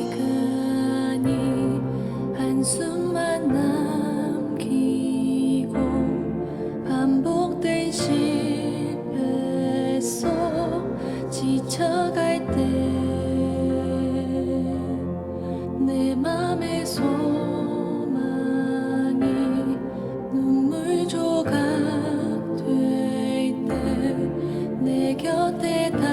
시간이 한숨만 남기고 반복된 실패 속 지쳐갈 때 내 맘의 소망이 눈물 조각 될 때 내 곁에 다가와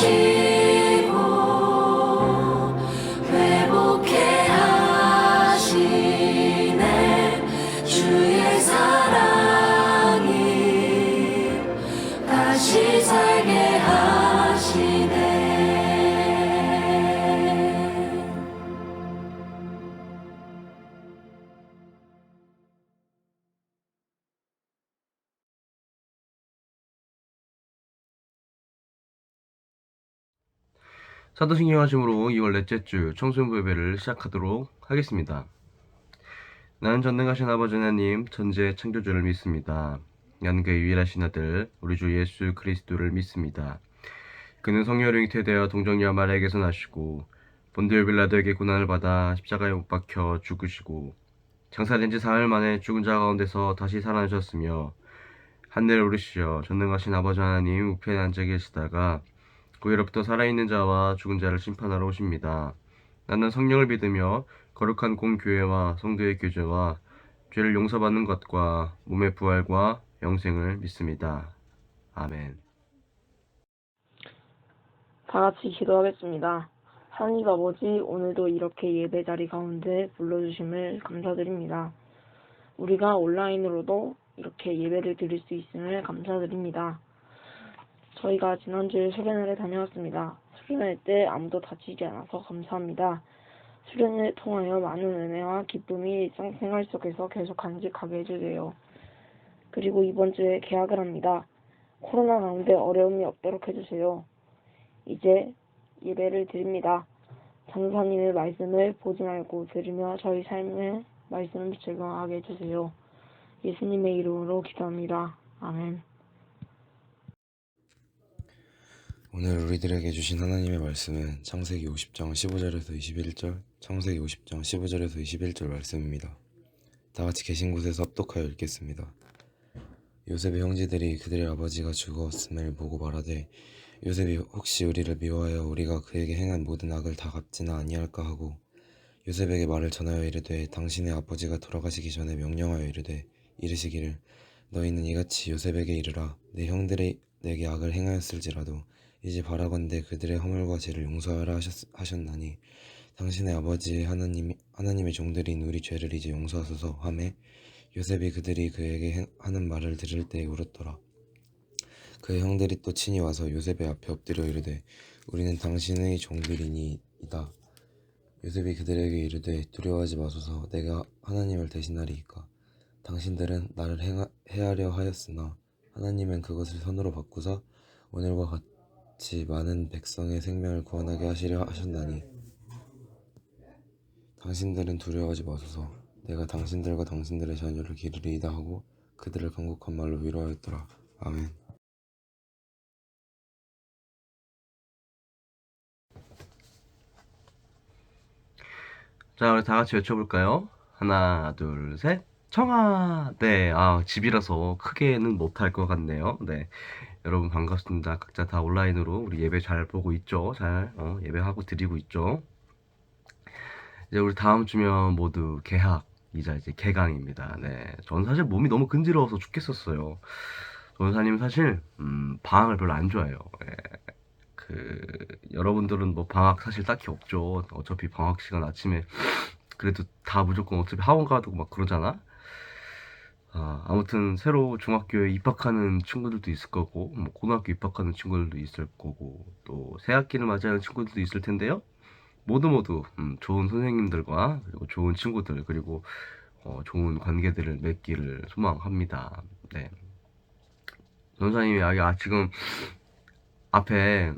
하시고 회복해 하시네 주의 사랑이 다시 살게 하시네. 사도신경 하심으로 2월 넷째 주 청소년부 예배를 시작하도록 하겠습니다. 나는 전능하신 아버지 하나님 천지의 창조주를 믿습니다. 나는 그의 유일하신 아들 우리 주 예수 그리스도를 믿습니다. 그는 성령으로 잉태되어 동정녀 마리아에게서 나시고 본디오 빌라도에게 고난을 받아 십자가에 못 박혀 죽으시고 장사된 지 사흘 만에 죽은 자 가운데서 다시 살아나셨으며 하늘에 오르시어 전능하신 아버지 하나님 우편에 앉아 계시다가 고의로부터 살아있는 자와 죽은 자를 심판하러 오십니다. 나는 성령을 믿으며 거룩한 공교회와 성도의 교제와 죄를 용서받는 것과 몸의 부활과 영생을 믿습니다. 아멘. 다 같이 기도하겠습니다. 하나님 아버지, 오늘도 이렇게 예배 자리 가운데 불러주심을 감사드립니다. 우리가 온라인으로도 이렇게 예배를 드릴 수 있음을 감사드립니다. 저희가 지난주에 수련회를 다녀왔습니다. 수련회 때 아무도 다치지 않아서 감사합니다. 수련회를 통하여 많은 은혜와 기쁨이 일상생활 속에서 계속 간직하게 해주세요. 그리고 이번 주에 개학을 합니다. 코로나 가운데 어려움이 없도록 해주세요. 이제 예배를 드립니다. 장사님의 말씀을 보지 말고 들으며 저희 삶의 말씀을 적용하게 해주세요. 예수님의 이름으로 기도합니다. 아멘. 오늘 우리들에게 주신 하나님의 말씀은 창세기 50장 15절에서 21절, 창세기 50장 15절에서 21절 말씀입니다. 다 같이 계신 곳에서 합독하여 읽겠습니다. 요셉의 형제들이 그들의 아버지가 죽었음을 보고 말하되 요셉이 혹시 우리를 미워하여 우리가 그에게 행한 모든 악을 다 갚지는 아니할까 하고 요셉에게 말을 전하여 이르되 당신의 아버지가 돌아가시기 전에 명령하여 이르시기를 너희는 이같이 요셉에게 이르라 내 형들이 내게 악을 행하였을지라도 이제 바라건대 그들의 허물과 죄를 용서하라 하셨나니 당신의 아버지의 하나님의 종들인 우리 죄를 이제 용서하소서 하매 요셉이 그들이 그에게 하는 말을 들을 때에 울었더라. 그의 형들이 또 친히 와서 요셉의 앞에 엎드려 이르되 우리는 당신의 종들이니이다. 요셉이 그들에게 이르되 두려워하지 마소서 내가 하나님을 대신하리이까. 당신들은 나를 해하려 하였으나 하나님은 그것을 선으로 바꾸사 오늘과 같이 많은 백성의 생명을 구원하게 하시려 하셨나니 당신들은 두려워하지 마소서 내가 당신들과 당신들의 자녀를 기르리이다 하고 그들을 간곡한 말로 위로하였더라. 아멘. 자, 우리 다 같이 외쳐볼까요? 하나, 둘, 셋. 청아! 네, 집이라서 크게는 못할 것 같네요. 네. 여러분 반갑습니다. 각자 다 온라인으로 우리 예배 잘 보고 있죠? 잘, 예배하고 드리고 있죠? 이제 우리 다음 주면 모두 개학이자 이제 개강입니다. 네. 저는 사실 몸이 너무 근지러워서 죽겠었어요. 전사님 사실, 방학을 별로 안 좋아해요. 예. 여러분들은 뭐 방학 사실 딱히 없죠. 어차피 방학 시간 아침에 그래도 다 무조건 어차피 학원 가도 막 그러잖아. 아무튼 새로 중학교에 입학하는 친구들도 있을 거고, 뭐 고등학교 입학하는 친구들도 있을 거고, 또 새 학기를 맞이하는 친구들도 있을 텐데요. 모두 좋은 선생님들과 그리고 좋은 친구들 그리고 좋은 관계들을 맺기를 소망합니다. 네. 전사님이 지금 앞에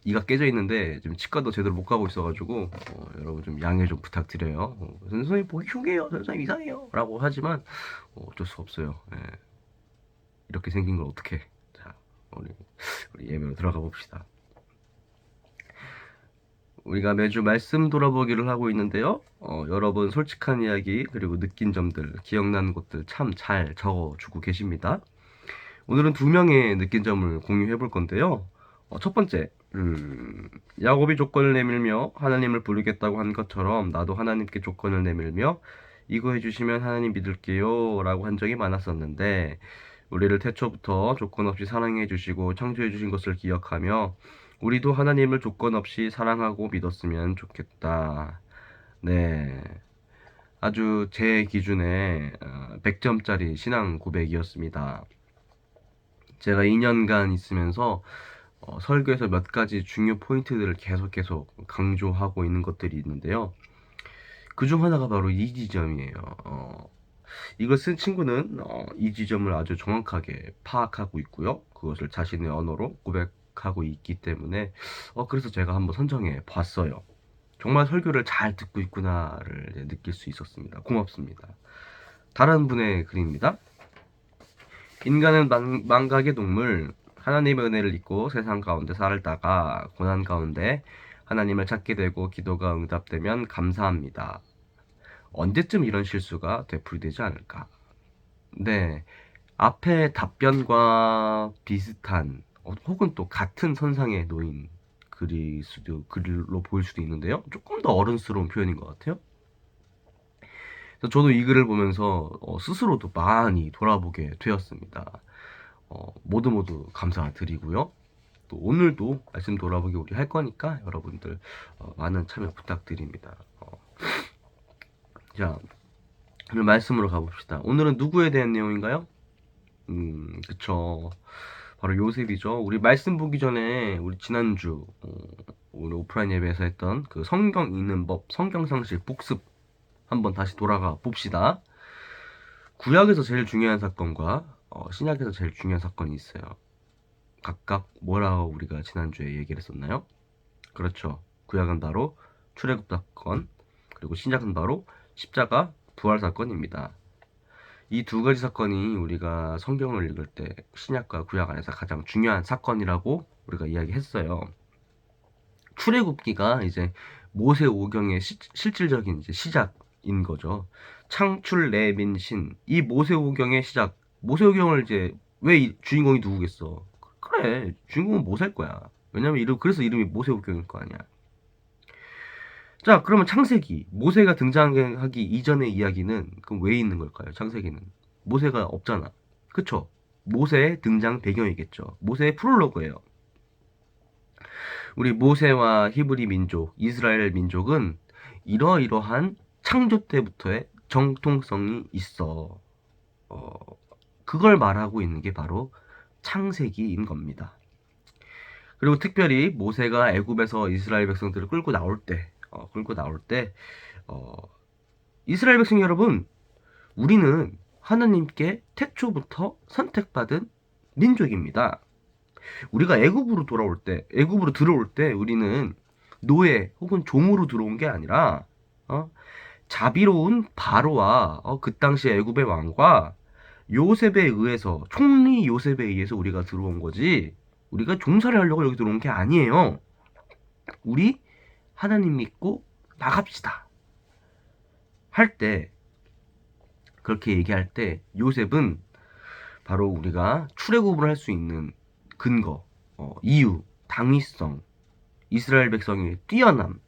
이가 깨져 있는데 지금 치과도 제대로 못 가고 있어가지고 여러분 좀 양해 좀 부탁드려요. 선생님 보기 흉해요, 선생님 이상해요 라고 하지만 어쩔 수 없어요. 예. 이렇게 생긴 걸 어떻게. 자, 우리 예배로 들어가 봅시다. 우리가 매주 말씀 돌아보기를 하고 있는데요. 여러분 솔직한 이야기 그리고 느낀 점들, 기억나는 것들 참 잘 적어주고 계십니다. 오늘은 2명의 느낀 점을 공유해 볼 건데요. 첫 번째, 야곱이 조건을 내밀며 하나님을 부르겠다고 한 것처럼 나도 하나님께 조건을 내밀며 이거 해주시면 하나님 믿을게요 라고 한 적이 많았었는데 우리를 태초부터 조건 없이 사랑해 주시고 창조해 주신 것을 기억하며 우리도 하나님을 조건 없이 사랑하고 믿었으면 좋겠다. 네. 아주 제 기준에 100점짜리 신앙 고백이었습니다. 제가 2년간 있으면서 설교에서 몇 가지 중요 포인트들을 계속 강조하고 있는 것들이 있는데요. 그중 하나가 바로 이 지점이에요. 이걸 쓴 친구는 이 지점을 아주 정확하게 파악하고 있고요. 그것을 자신의 언어로 고백하고 있기 때문에 그래서 제가 한번 선정해 봤어요. 정말 설교를 잘 듣고 있구나를 느낄 수 있었습니다. 고맙습니다. 다른 분의 글입니다. 인간은 망각의 동물, 하나님의 은혜를 잊고 세상 가운데 살다가 고난 가운데 하나님을 찾게 되고 기도가 응답되면 감사합니다. 언제쯤 이런 실수가 되풀이되지 않을까? 네, 앞에 답변과 비슷한 혹은 또 같은 선상에 놓인 글로 보일 수도 있는데요. 조금 더 어른스러운 표현인 것 같아요. 그래서 저도 이 글을 보면서 스스로도 많이 돌아보게 되었습니다. 모두 감사드리고요. 또 오늘도 말씀 돌아보기 우리 할 거니까 여러분들 많은 참여 부탁드립니다. 자, 오늘 말씀으로 가봅시다. 오늘은 누구에 대한 내용인가요? 그쵸. 바로 요셉이죠. 우리 말씀 보기 전에 우리 지난주 우리 오프라인 예배에서 했던 그 성경 읽는 법, 성경 상식 복습 한번 다시 돌아가 봅시다. 구약에서 제일 중요한 사건과 신약에서 제일 중요한 사건이 있어요. 각각 뭐라고 우리가 지난주에 얘기를 했었나요? 그렇죠. 구약은 바로 출애굽 사건, 그리고 신약은 바로 십자가 부활 사건입니다. 이 두 가지 사건이 우리가 성경을 읽을 때 신약과 구약 안에서 가장 중요한 사건이라고 우리가 이야기했어요. 출애굽기가 이제 모세 오경의 실질적인 이제 시작인 거죠. 창출 레민신, 이 모세 오경의 시작. 모세 오경을 이제 왜 주인공이 누구겠어? 그래, 주인공은 모세일 거야. 왜냐면 그래서 이름이 모세 오경일 거 아니야. 자, 그러면 창세기, 모세가 등장하기 이전의 이야기는 그럼 왜 있는 걸까요? 창세기는 모세가 없잖아. 그쵸? 모세의 등장 배경이겠죠. 모세의 프롤로그예요. 우리 모세와 히브리 민족, 이스라엘 민족은 이러이러한 창조 때부터의 정통성이 있어. 그걸 말하고 있는 게 바로 창세기인 겁니다. 그리고 특별히 모세가 애굽에서 이스라엘 백성들을 끌고 나올 때 이스라엘 백성 여러분, 우리는 하나님께 태초부터 선택받은 민족입니다. 우리가 애굽으로 들어올 때 우리는 노예 혹은 종으로 들어온 게 아니라 자비로운 바로와 그 당시 애굽의 왕과 요셉에 의해서, 총리 요셉에 의해서 우리가 들어온 거지, 우리가 종살이 하려고 여기 들어온 게 아니에요. 우리 하나님 믿고 나갑시다 할 때, 그렇게 얘기할 때 요셉은 바로 우리가 출애굽을 할 수 있는 근거, 이유, 당위성, 이스라엘 백성의 뛰어남,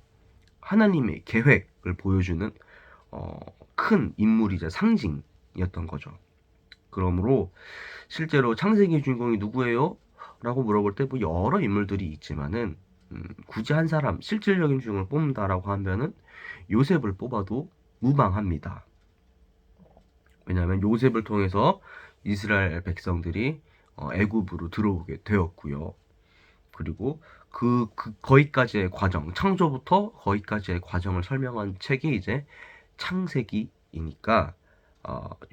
하나님의 계획을 보여주는 큰 인물이자 상징이었던 거죠. 그러므로 실제로 창세기 주인공이 누구예요? 라고 물어볼 때 뭐 여러 인물들이 있지만은 굳이 한 사람, 실질적인 주인공을 뽑는다라고 하면은 요셉을 뽑아도 무방합니다. 왜냐하면 요셉을 통해서 이스라엘 백성들이 애굽으로 들어오게 되었고요. 그리고 거기까지의 과정, 창조부터 거기까지의 과정을 설명한 책이 이제 창세기이니까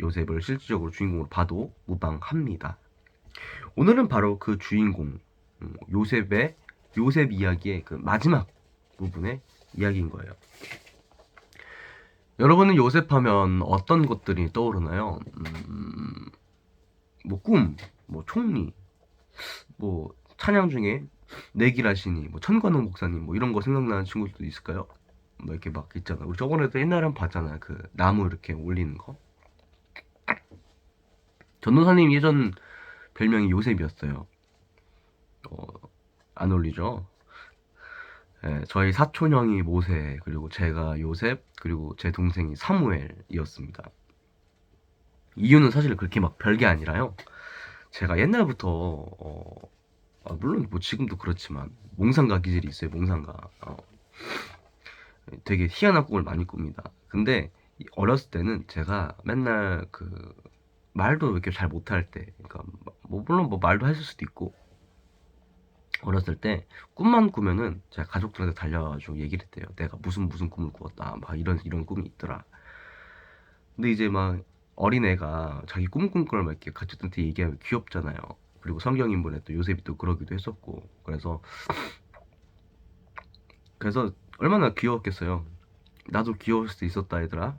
요셉을 실질적으로 주인공으로 봐도 무방합니다. 오늘은 바로 그 주인공 요셉 이야기의 그 마지막 부분의 이야기인 거예요. 여러분은 요셉하면 어떤 것들이 떠오르나요? 뭐 꿈, 뭐 총리, 뭐 찬양 중에 내길하시니, 뭐 천관홍 목사님, 뭐 이런 거 생각나는 친구들도 있을까요? 뭐 이렇게 막 있잖아. 우리 저번에도 옛날에 한번 봤잖아요. 그 나무 이렇게 올리는 거. 전도사님 예전 별명이 요셉이었어요. 안 어울리죠? 예, 저희 사촌형이 모세, 그리고 제가 요셉, 그리고 제 동생이 사무엘이었습니다. 이유는 사실 그렇게 막 별게 아니라요. 제가 옛날부터 물론 뭐 지금도 그렇지만 몽상가 기질이 있어요. 몽상가. 되게 희한한 꿈을 많이 꿉니다. 근데 어렸을 때는 제가 맨날 그 말도 이렇게 잘 못할 때, 그러니까 뭐 물론 뭐 말도 했을 수도 있고, 어렸을 때 꿈만 꾸면은 제가 가족들한테 달려가지고 얘기를 했대요. 내가 무슨 꿈을 꾸었다. 막 이런 꿈이 있더라. 근데 이제 막 어린애가 자기 꿈 꾼 걸 막 이렇게 가족들한테 얘기하면 귀엽잖아요. 그리고 성경 인물에 또 요셉이 또 그러기도 했었고, 그래서 얼마나 귀여웠겠어요. 나도 귀여울 수도 있었다 얘들아.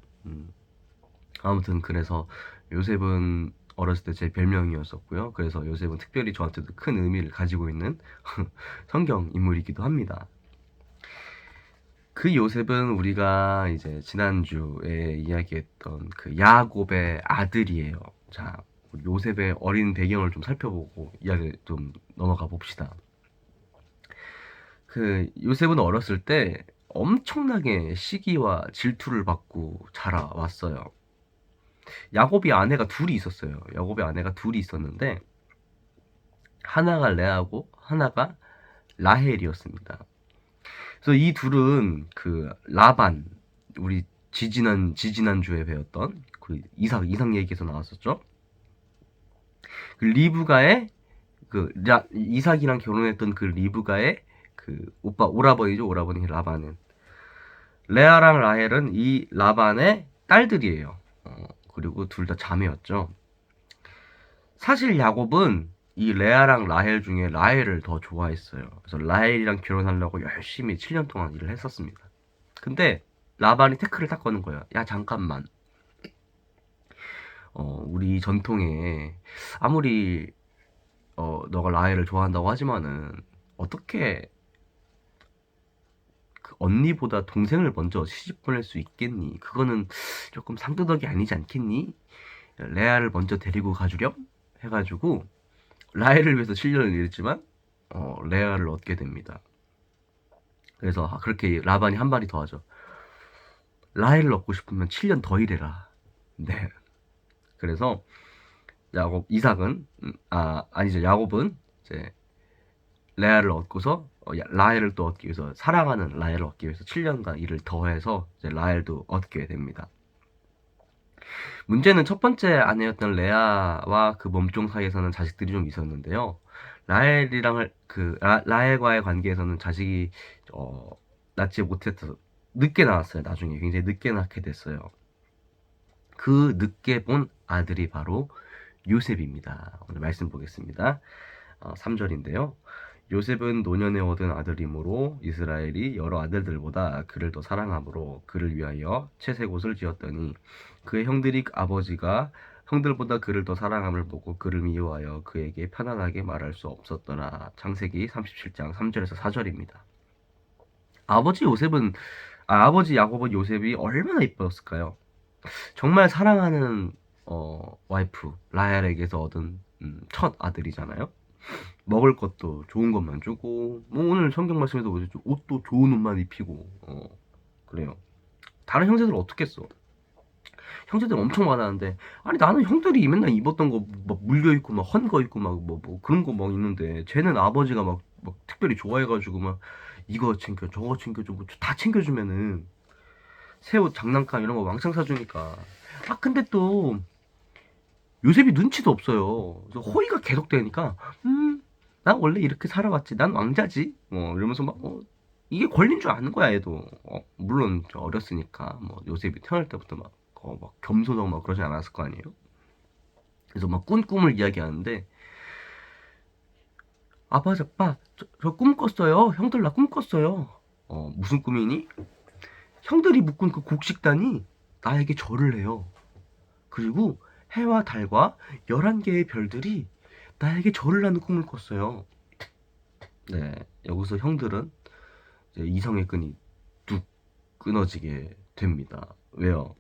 아무튼 그래서 요셉은 어렸을 때 제 별명이었었고요. 그래서 요셉은 특별히 저한테도 큰 의미를 가지고 있는 성경 인물이기도 합니다. 그 요셉은 우리가 이제 지난주에 이야기했던 그 야곱의 아들이에요. 자, 우리 요셉의 어린 배경을 좀 살펴보고 이야기 좀 넘어가 봅시다. 그 요셉은 어렸을 때 엄청나게 시기와 질투를 받고 자라왔어요. 야곱이 아내가 둘이 있었어요. 야곱의 아내가 둘이 있었는데 하나가 레아고 하나가 라헬이었습니다. 그래서 이 둘은 그 라반, 우리 지지난 주에 배웠던 그 이삭 얘기에서 나왔었죠. 그 리브가의 이삭이랑 결혼했던 그 리브가의 그 오라버니죠. 오라버니 라반은. 레아랑 라헬은 이 라반의 딸들이에요. 그리고 둘 다 자매였죠. 사실 야곱은 이 레아랑 라헬 중에 라헬을 더 좋아했어요. 그래서 라헬이랑 결혼하려고 열심히 7년 동안 일을 했었습니다. 근데 라반이 태클을 딱 거는 거예요. 야, 잠깐만. 우리 전통에 아무리 너가 라헬을 좋아한다고 하지만은 어떻게 그 언니보다 동생을 먼저 시집 보낼 수 있겠니? 그거는 조금 상도덕이 아니지 않겠니? 레아를 먼저 데리고 가주렴? 해가지고 라헬을 위해서 7년을 일했지만 레아를 얻게 됩니다. 그래서 그렇게 라반이 한 마디 더 하죠. 라헬을 얻고 싶으면 7년 더 일해라. 네. 그래서 야곱은 이제 레아를 얻고서 라헬을 또 얻기 위해서 사랑하는 라헬을 얻기 위해서 7년간 일을 더해서 이제 라헬도 얻게 됩니다. 문제는 첫 번째 아내였던 레아와 그 몸종 사이에서는 자식들이 좀 있었는데요. 라헬과의 관계에서는 자식이 낳지 못해서 늦게 나왔어요. 나중에 굉장히 늦게 낳게 됐어요. 그 늦게 본 아들이 바로 요셉입니다. 오늘 말씀 보겠습니다. 3절인데요. 요셉은 노년에 얻은 아들이므로 이스라엘이 여러 아들들보다 그를 더 사랑함으로 그를 위하여 채색옷을 지었더니 그의 아버지가 형들보다 그를 더 사랑함을 보고 그를 미워하여 그에게 편안하게 말할 수 없었더라. 창세기 37장 3절에서 4절입니다. 아버지 야곱은 요셉이 얼마나 이뻤을까요? 정말 사랑하는 와이프 라헬에게서 얻은 첫 아들이잖아요. 먹을 것도 좋은 것만 주고, 뭐 오늘 성경 말씀에도 보셨죠? 옷도 좋은 옷만 입히고, 그래요. 다른 형제들은 어떻겠어? 형제들 엄청 많았는데, 아니 나는 형들이 맨날 입었던 거 막 물려 입고 막 헌 거 입고 막 뭐 그런 거 막 있는데, 쟤는 아버지가 막 특별히 좋아해가지고 막 이거 챙겨 저거 챙겨줘 뭐 다 챙겨주면은 새 옷 장난감 이런 거 왕창 사주니까. 근데 또 요셉이 눈치도 없어요. 그래서 호의가 계속되니까 난 원래 이렇게 살아왔지. 난 왕자지. 이러면서 막 이게 권리인 줄 아는 거야 얘도. 물론 어렸으니까 뭐 요셉이 태어날 때부터 막 겸손하고 막 그러지 않았을 거 아니에요. 그래서 막 꿈을 이야기하는데 아빠 저 꿈 꿨어요. 형들 나 꿈 꿨어요. 무슨 꿈이니? 형들이 묶은 그 곡식단이 나에게 절을 해요. 그리고 해와 달과 11개의 별들이 나에게 절을 하는 꿈을 꿨어요. 네, 여기서 형들은 이제 이성의 끈이 뚝 끊어지게 됩니다. 왜요?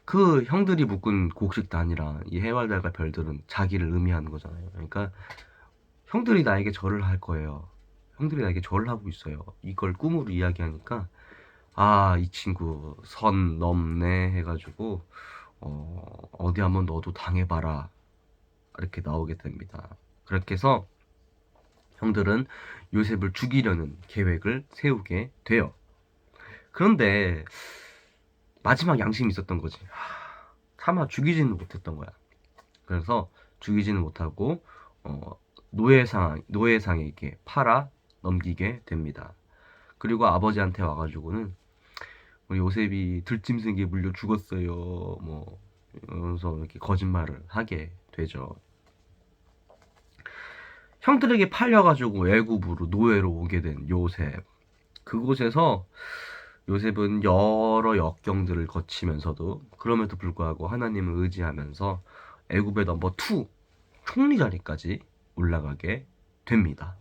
그 형들이 묶은 곡식단이랑 이 해와 달과 별들은 자기를 의미하는 거잖아요. 그러니까 형들이 나에게 절을 할 거예요. 형들이 나에게 절을 하고 있어요. 이걸 꿈으로 이야기하니까 이 친구 선 넘네 해가지고 어디 한번 너도 당해봐라 이렇게 나오게 됩니다. 그렇게 해서 형들은 요셉을 죽이려는 계획을 세우게 돼요. 그런데 마지막 양심이 있었던 거지. 차마 죽이지는 못했던 거야. 그래서 죽이지는 못하고 노예상에게 팔아 넘기게 됩니다. 그리고 아버지한테 와가지고는 우리 요셉이 들짐승에게 물려 죽었어요. 뭐 이러면서 이렇게 거짓말을 하게 되죠. 형들에게 팔려가지고 애굽으로 노예로 오게 된 요셉. 그곳에서 요셉은 여러 역경들을 거치면서도 그럼에도 불구하고 하나님을 의지하면서 애굽의 넘버 2 총리 자리까지 올라가게 됩니다.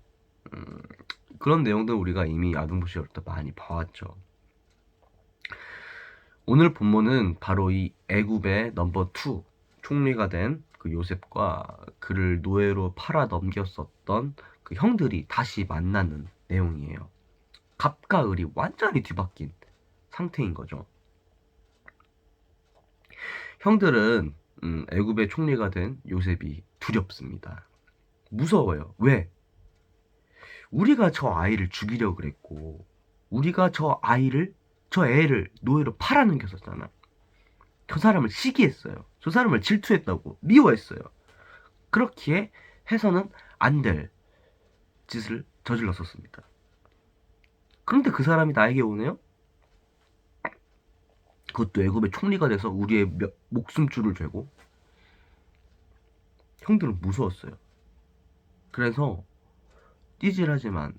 그런 내용들 우리가 이미 아동부시부터 많이 봐왔죠. 오늘 본문은 바로 이 애굽의 넘버 2 총리가 된 그 요셉과 그를 노예로 팔아 넘겼었던 그 형들이 다시 만나는 내용이에요. 갑과 을이 완전히 뒤바뀐 상태인 거죠. 형들은 애굽의 총리가 된 요셉이 두렵습니다. 무서워요. 왜? 우리가 저 아이를 죽이려고 그랬고 우리가 저 애를 노예로 팔아넘겼었잖아. 저 사람을 시기했어요. 저 사람을 질투했다고 미워했어요. 그렇기에 해서는 안 될 짓을 저질렀었습니다. 그런데 그 사람이 나에게 오네요? 그것도 애굽의 총리가 돼서 우리의 목숨줄을 죄고. 형들은 무서웠어요. 그래서 띠질하지만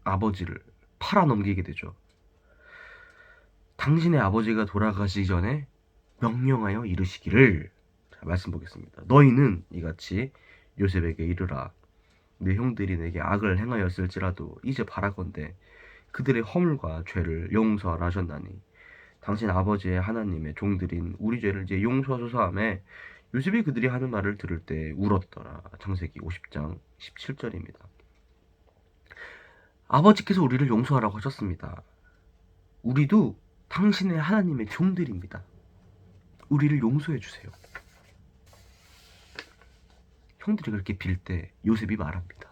아버지를 팔아넘기게 되죠. 당신의 아버지가 돌아가시기 전에 명령하여 이르시기를, 자, 말씀 보겠습니다. 너희는 이같이 요셉에게 이르라. 내 형들이 내게 악을 행하였을지라도 이제 바라건대 그들의 허물과 죄를 용서하라 하셨나니 당신 아버지의 하나님의 종들인 우리 죄를 이제 용서하소서 하매 요셉이 그들이 하는 말을 들을 때 울었더라. 창세기 50장 17절입니다. 아버지께서 우리를 용서하라고 하셨습니다. 우리도 당신의 하나님의 종들입니다. 우리를 용서해 주세요. 형들이 그렇게 빌 때 요셉이 말합니다.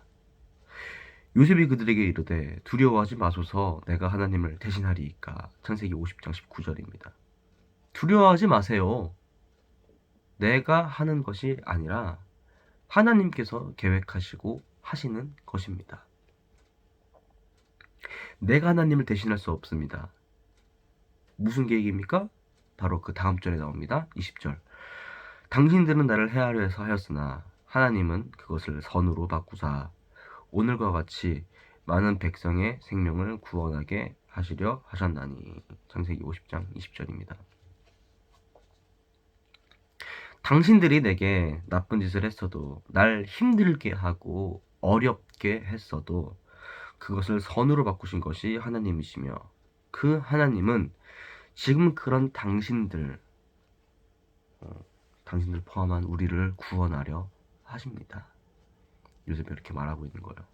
요셉이 그들에게 이르되 두려워하지 마소서 내가 하나님을 대신하리이까. 창세기 50장 19절입니다. 두려워하지 마세요. 내가 하는 것이 아니라 하나님께서 계획하시고 하시는 것입니다. 내가 하나님을 대신할 수 없습니다. 무슨 계획입니까? 바로 그 다음 절에 나옵니다. 20절. 당신들은 나를 해하려 해서 하였으나 하나님은 그것을 선으로 바꾸사 오늘과 같이 많은 백성의 생명을 구원하게 하시려 하셨나니. 창세기 50장 20절입니다. 당신들이 내게 나쁜 짓을 했어도 날 힘들게 하고 어렵게 했어도 그것을 선으로 바꾸신 것이 하나님이시며 그 하나님은 지금 그런 당신들 포함한 우리를 구원하려 하십니다. 요셉이 이렇게 말하고 있는 거예요.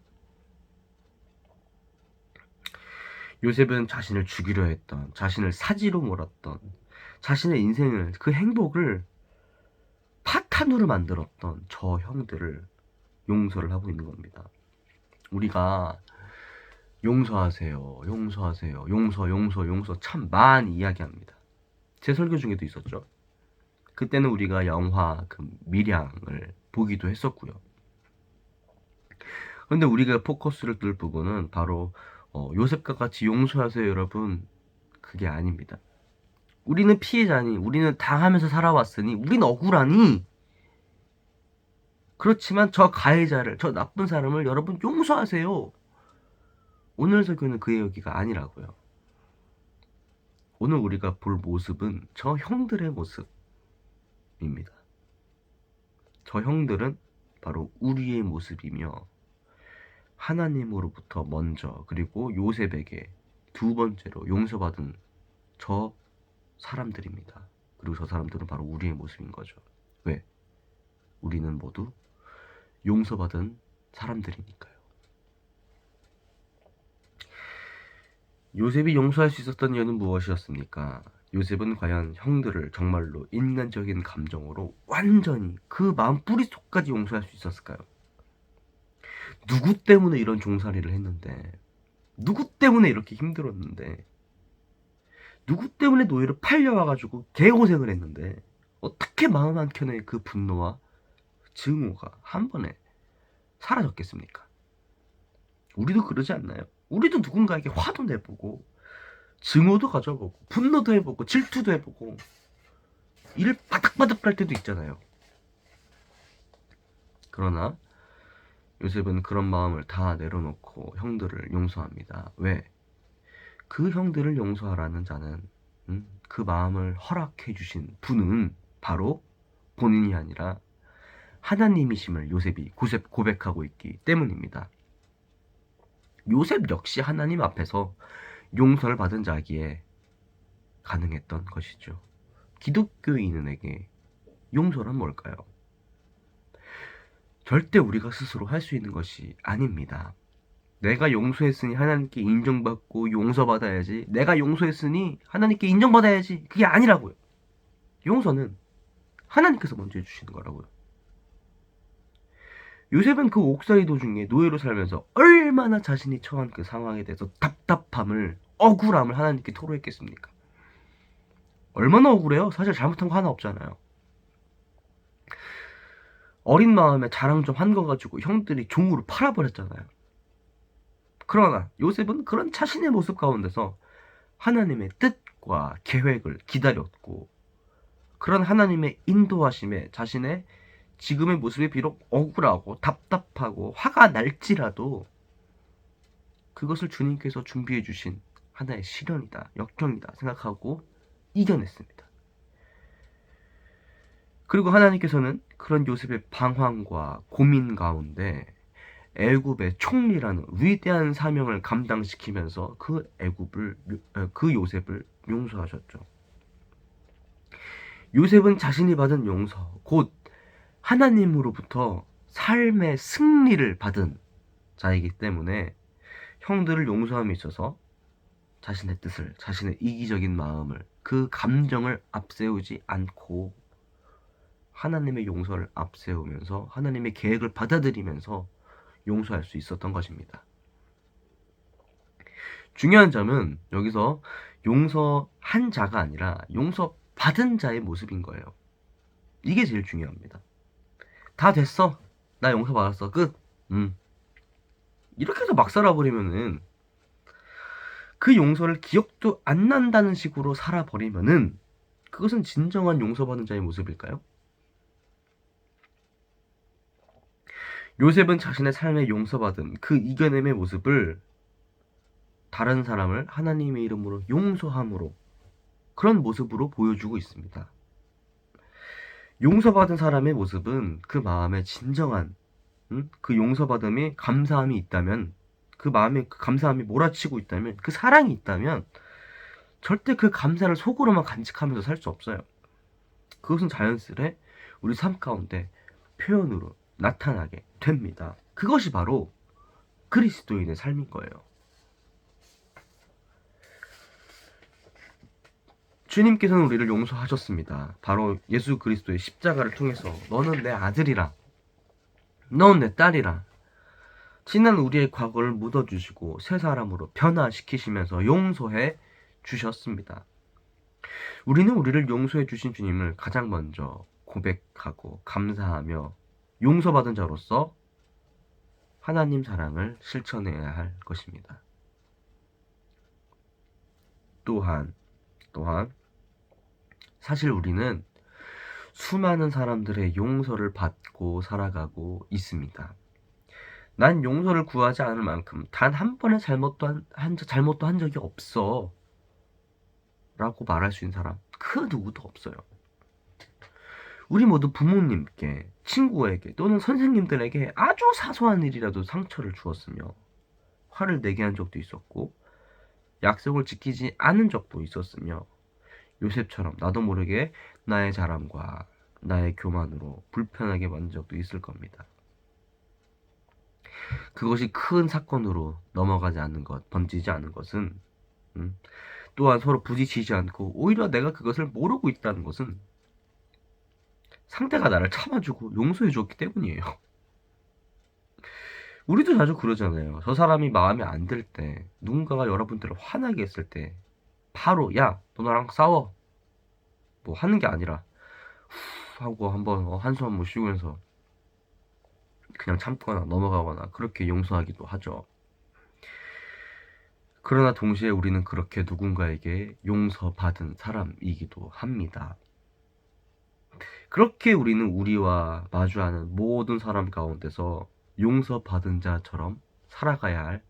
요셉은 자신을 죽이려 했던, 자신을 사지로 몰았던, 자신의 인생을, 그 행복을 파탄으로 만들었던 저 형들을 용서를 하고 있는 겁니다. 우리가 용서하세요, 용서하세요, 용서 참 많이 이야기합니다. 제 설교 중에도 있었죠. 그때는 우리가 영화 그 밀양을 보기도 했었고요. 그런데 우리가 포커스를 둘 부분은 바로 요셉과 같이 용서하세요 여러분, 그게 아닙니다. 우리는 피해자니, 우리는 당하면서 살아왔으니, 우리는 억울하니, 그렇지만 저 가해자를, 저 나쁜 사람을 여러분 용서하세요. 오늘 설교는 그 얘기가 아니라고요. 오늘 우리가 볼 모습은 저 형들의 모습입니다. 저 형들은 바로 우리의 모습이며 하나님으로부터 먼저 그리고 요셉에게 두 번째로 용서받은 저 사람들입니다. 그리고 저 사람들은 바로 우리의 모습인 거죠. 왜? 우리는 모두 용서받은 사람들이니까요. 요셉이 용서할 수 있었던 이유는 무엇이었습니까? 요셉은 과연 형들을 정말로 인간적인 감정으로 완전히 그 마음 뿌리속까지 용서할 수 있었을까요? 누구 때문에 이런 종살이를 했는데, 누구 때문에 이렇게 힘들었는데, 누구 때문에 노예로 팔려와가지고 개고생을 했는데, 어떻게 마음 한켠에 그 분노와 증오가 한 번에 사라졌겠습니까? 우리도 그러지 않나요? 우리도 누군가에게 화도 내보고 증오도 가져보고 분노도 해보고 질투도 해보고 이를 바닥바닥 갈 때도 있잖아요. 그러나 요셉은 그런 마음을 다 내려놓고 형들을 용서합니다. 왜? 그 형들을 용서하라는 자는 그 마음을 허락해 주신 분은 바로 본인이 아니라 하나님이심을 요셉이 고백하고 있기 때문입니다. 요셉 역시 하나님 앞에서 용서를 받은 자기에 가능했던 것이죠. 기독교인에게 용서란 뭘까요? 절대 우리가 스스로 할 수 있는 것이 아닙니다. 내가 용서했으니 하나님께 인정받고 용서받아야지. 내가 용서했으니 하나님께 인정받아야지. 그게 아니라고요. 용서는 하나님께서 먼저 해주시는 거라고요. 요셉은 그 옥살이 도중에 노예로 살면서 얼마나 자신이 처한 그 상황에 대해서 답답함을, 억울함을 하나님께 토로했겠습니까? 얼마나 억울해요? 사실 잘못한 거 하나 없잖아요. 어린 마음에 자랑 좀 한 거 가지고 형들이 종으로 팔아버렸잖아요. 그러나 요셉은 그런 자신의 모습 가운데서 하나님의 뜻과 계획을 기다렸고, 그런 하나님의 인도하심에 자신의 지금의 모습이 비록 억울하고 답답하고 화가 날지라도 그것을 주님께서 준비해 주신 하나의 시련이다, 역경이다 생각하고 이겨냈습니다. 그리고 하나님께서는 그런 요셉의 방황과 고민 가운데 애굽의 총리라는 위대한 사명을 감당시키면서 그 요셉을 용서하셨죠. 요셉은 자신이 받은 용서, 곧 하나님으로부터 삶의 승리를 받은 자이기 때문에 형들을 용서함에 있어서 자신의 뜻을, 자신의 이기적인 마음을, 그 감정을 앞세우지 않고 하나님의 용서를 앞세우면서 하나님의 계획을 받아들이면서 용서할 수 있었던 것입니다. 중요한 점은 여기서 용서한 자가 아니라 용서받은 자의 모습인 거예요. 이게 제일 중요합니다. 다 됐어. 나 용서받았어. 끝. 이렇게 해서 막 살아버리면은, 그 용서를 기억도 안 난다는 식으로 살아버리면은 그것은 진정한 용서받은 자의 모습일까요? 요셉은 자신의 삶에 용서받은 그 이겨냄의 모습을 다른 사람을 하나님의 이름으로 용서함으로, 그런 모습으로 보여주고 있습니다. 용서받은 사람의 모습은 그 마음에 진정한 그 용서받음에 감사함이 있다면, 그 마음에 그 감사함이 몰아치고 있다면, 그 사랑이 있다면 절대 그 감사를 속으로만 간직하면서 살 수 없어요. 그것은 자연스레 우리 삶 가운데 표현으로 나타나게 됩니다. 그것이 바로 그리스도인의 삶인 거예요. 주님께서는 우리를 용서하셨습니다. 바로 예수 그리스도의 십자가를 통해서 너는 내 아들이라, 너는 내 딸이라, 지난 우리의 과거를 묻어주시고 새 사람으로 변화시키시면서 용서해 주셨습니다. 우리는 우리를 용서해 주신 주님을 가장 먼저 고백하고 감사하며 용서받은 자로서 하나님 사랑을 실천해야 할 것입니다. 또한 사실 우리는 수많은 사람들의 용서를 받고 살아가고 있습니다. 난 용서를 구하지 않을 만큼 단 한 번의 잘못도 한 적이 없어 라고 말할 수 있는 사람 그 누구도 없어요. 우리 모두 부모님께, 친구에게 또는 선생님들에게 아주 사소한 일이라도 상처를 주었으며 화를 내게 한 적도 있었고 약속을 지키지 않은 적도 있었으며 요셉처럼 나도 모르게 나의 자랑과 나의 교만으로 불편하게 만든 적도 있을 겁니다. 그것이 큰 사건으로 넘어가지 않는 것, 번지지 않은 것은 또한 서로 부딪히지 않고 오히려 내가 그것을 모르고 있다는 것은 상대가 나를 참아주고 용서해줬기 때문이에요. 우리도 자주 그러잖아요. 저 사람이 마음에 안 들 때, 누군가가 여러분들을 화나게 했을 때 바로 야, 너 나랑 싸워 뭐 하는 게 아니라 후 하고 한번 한숨 한번 쉬면서 그냥 참거나 넘어가거나 그렇게 용서하기도 하죠. 그러나 동시에 우리는 그렇게 누군가에게 용서받은 사람이기도 합니다. 그렇게 우리는 우리와 마주하는 모든 사람 가운데서 용서받은 자처럼 살아가야 할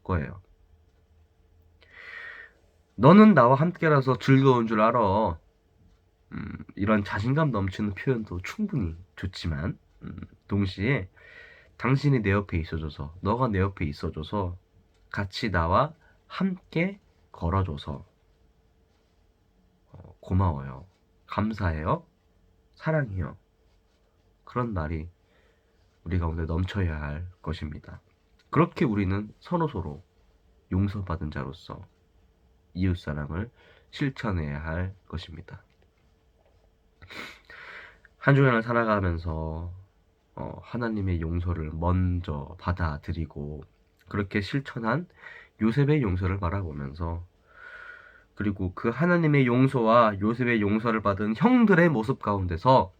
거예요. 너는 나와 함께라서 즐거운 줄 알아. 이런 자신감 넘치는 표현도 충분히 좋지만 동시에 당신이 내 옆에 있어줘서, 너가 내 옆에 있어줘서 같이 나와 함께 걸어줘서 고마워요, 감사해요, 사랑해요, 그런 말이 우리 가운데 넘쳐야 할 것입니다. 그렇게 우리는 서로서로 용서받은 자로서 이웃사랑을 실천해야 할 것입니다. 한 주간을 살아가면서 하나님의 용서를 먼저 받아들이고 그렇게 실천한 요셉의 용서를 바라보면서, 그리고 그 하나님의 용서와 요셉의 용서를 받은 형들의 모습 가운데서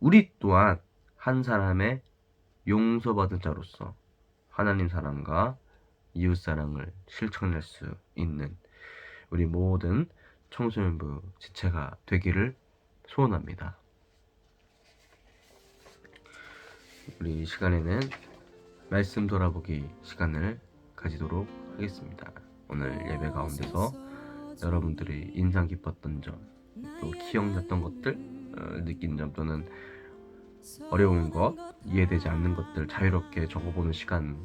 우리 또한 한 사람의 용서받은 자로서 하나님 사랑과 이웃 사랑을 실천할 수 있는 우리 모든 청소년부 지체가 되기를 소원합니다. 우리 이 시간에는 말씀 돌아보기 시간을 가지도록 하겠습니다. 오늘 예배 가운데서 여러분들이 인상 깊었던 점, 또 기억났던 것들, 느낀 점, 또는 어려운 것, 이해되지 않는 것들 자유롭게 적어보는 시간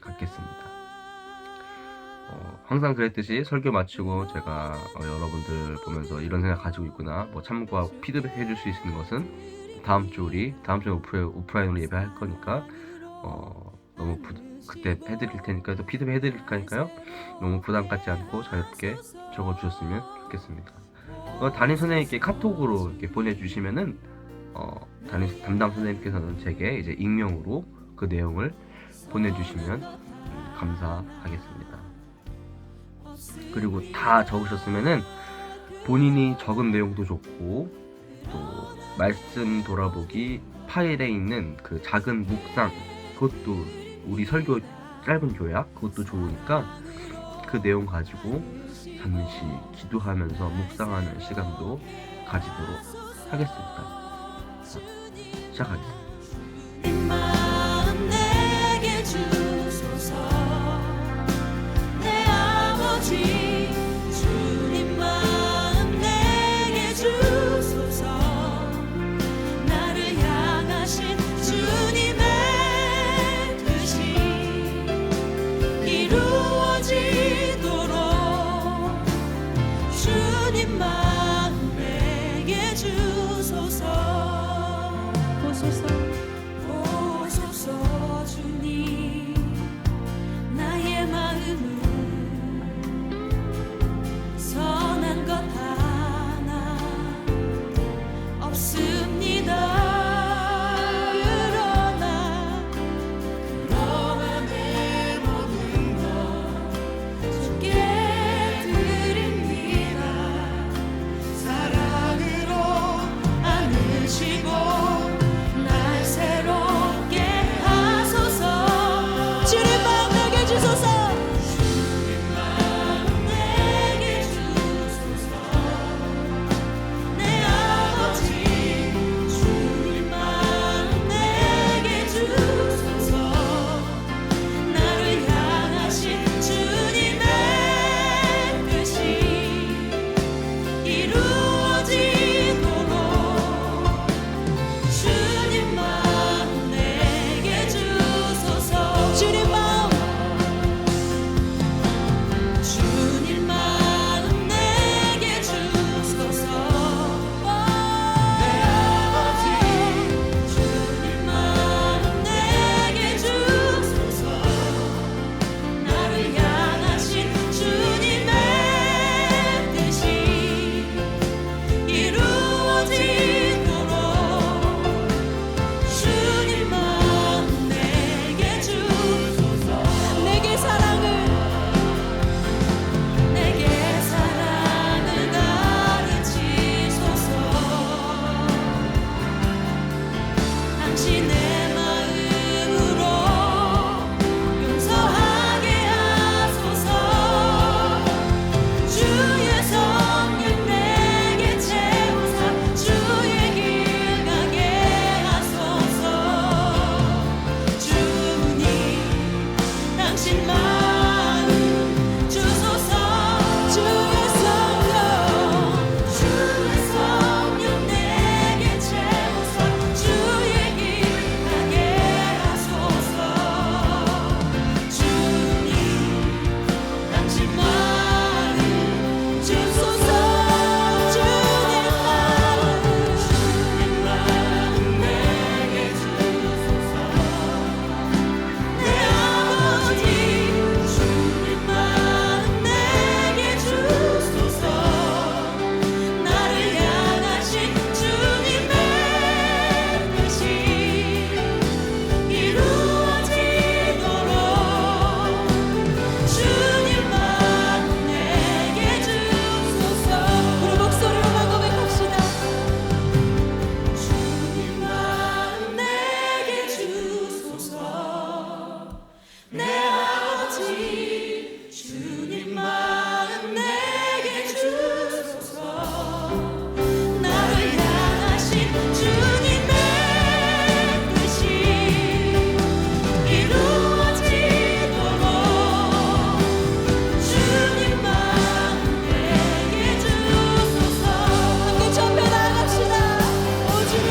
갖겠습니다. 항상 그랬듯이 설교 마치고 제가 여러분들 보면서 이런 생각 가지고 있구나, 뭐 참고하고 피드백 해줄 수 있는 것은 다음 주 오프라인으로 예배할 거니까 너무 그때 해드릴 테니까, 또 피드백 해드릴 거니까요, 너무 부담 갖지 않고 자유롭게 적어주셨으면 좋겠습니다. 담임 선생님께 카톡으로 이렇게 보내주시면은 담임 담당 선생님께서는 제게 이제 익명으로 그 내용을 보내주시면 감사하겠습니다. 그리고 다 적으셨으면은 본인이 적은 내용도 좋고, 또 말씀 돌아보기 파일에 있는 그 작은 묵상, 그것도 우리 설교 짧은 요약, 그것도 좋으니까 그 내용 가지고 잠시 기도하면서 묵상하는 시간도 가지도록 하겠습니다. 시작하겠습니다. 마음 내게 주소서. 내 아버지 주님 마음 내게 주소서. 나를 향하신 주님의 뜻이 이루어지도록 주님 마음 내게 주소서. 보소서. 아버지 주님 마음 내게 주소서 나를 향하신 주님의 뜻이 이루어지도록 주님 마음 내게 주소서 함께 전배 나갑시다 오 주님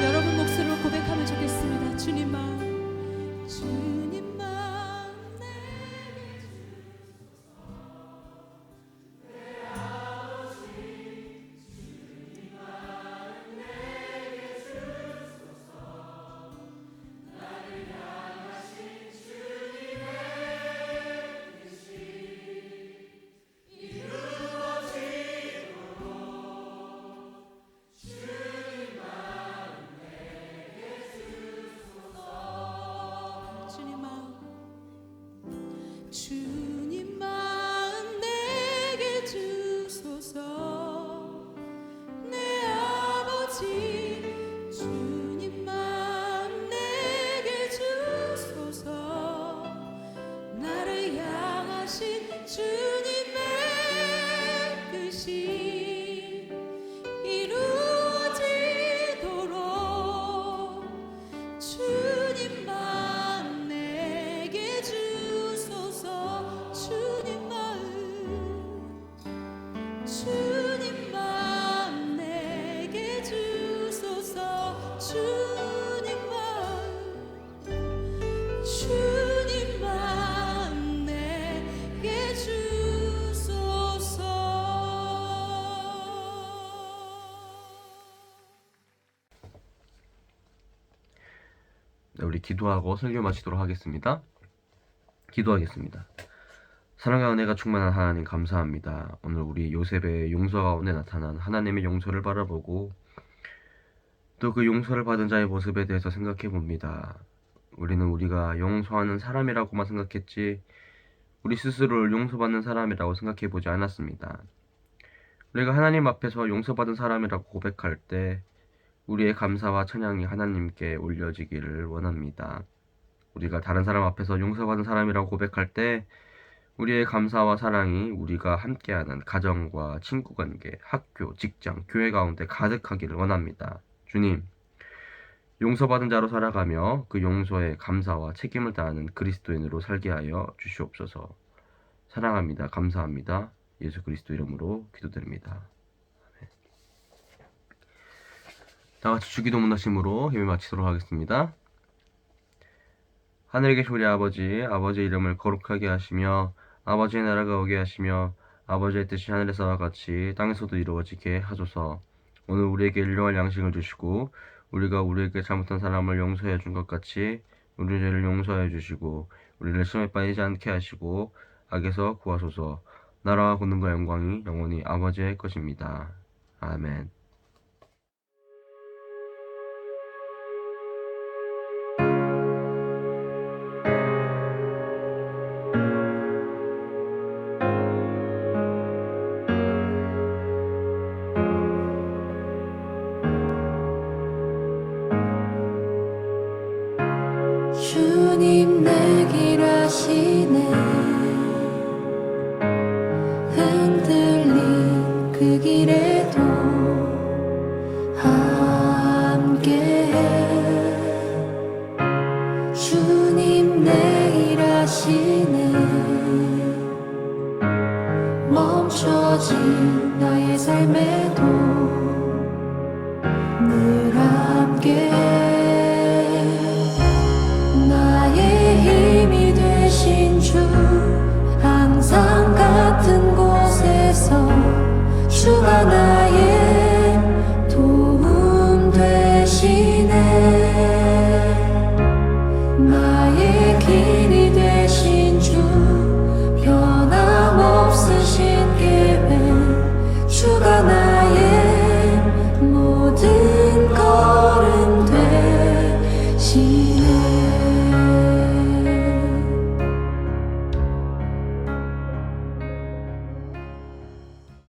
여러분 목소리로 고백하면 좋겠습니다. 주님 마음 내게 주님 마음 내게 주소서 내 아버지 주님 마음 내게 주소서 나를 향하신 주님의 뜻이 이루어지도록 주님 마음 내게 주소서 주님 마음 내게 주소서 주님 마음 내게 주소서 네, 우리 기도하고 설교 마치도록 하겠습니다. 기도하겠습니다. 사랑과 은혜가 충만한 하나님 감사합니다. 오늘 우리 요셉의 용서 가운데 나타난 하나님의 용서를 바라보고 또 그 용서를 받은 자의 모습에 대해서 생각해 봅니다. 우리는 우리가 용서하는 사람이라고만 생각했지 우리 스스로를 용서받는 사람이라고 생각해 보지 않았습니다. 우리가 하나님 앞에서 용서받은 사람이라고 고백할 때 우리의 감사와 찬양이 하나님께 올려지기를 원합니다. 우리가 다른 사람 앞에서 용서받은 사람이라고 고백할 때 우리의 감사와 사랑이 우리가 함께하는 가정과 친구관계, 학교, 직장, 교회 가운데 가득하기를 원합니다. 주님, 용서받은 자로 살아가며 그 용서에 감사와 책임을 다하는 그리스도인으로 살게 하여 주시옵소서. 사랑합니다. 감사합니다. 예수 그리스도 이름으로 기도드립니다. 아멘. 다 같이 주기도 문하심으로 예배 마치도록 하겠습니다. 하늘에 계신 우리 아버지, 아버지의 이름을 거룩하게 하시며 아버지의 나라가 오게 하시며 아버지의 뜻이 하늘에서와 같이 땅에서도 이루어지게 하소서. 오늘 우리에게 일용할 양식을 주시고 우리가 우리에게 잘못한 사람을 용서해 준 것 같이 우리 죄를 용서해 주시고 우리를 시험에 빠지지 않게 하시고 악에서 구하소서. 나라와 권능과 영광이 영원히 아버지의 것입니다. 아멘. 주님 내 길 아시네 흔들린 그 길에도 함께해 주님 내 길 아시네 멈춰진 나의 삶에도 늘 함께 나의 힘이 되신 주 항상 같은 곳에서 주가 나의 도움 되시네 나의 길이 되신 주 변함없으신 계획 주가 나의 모든 걸음 되시네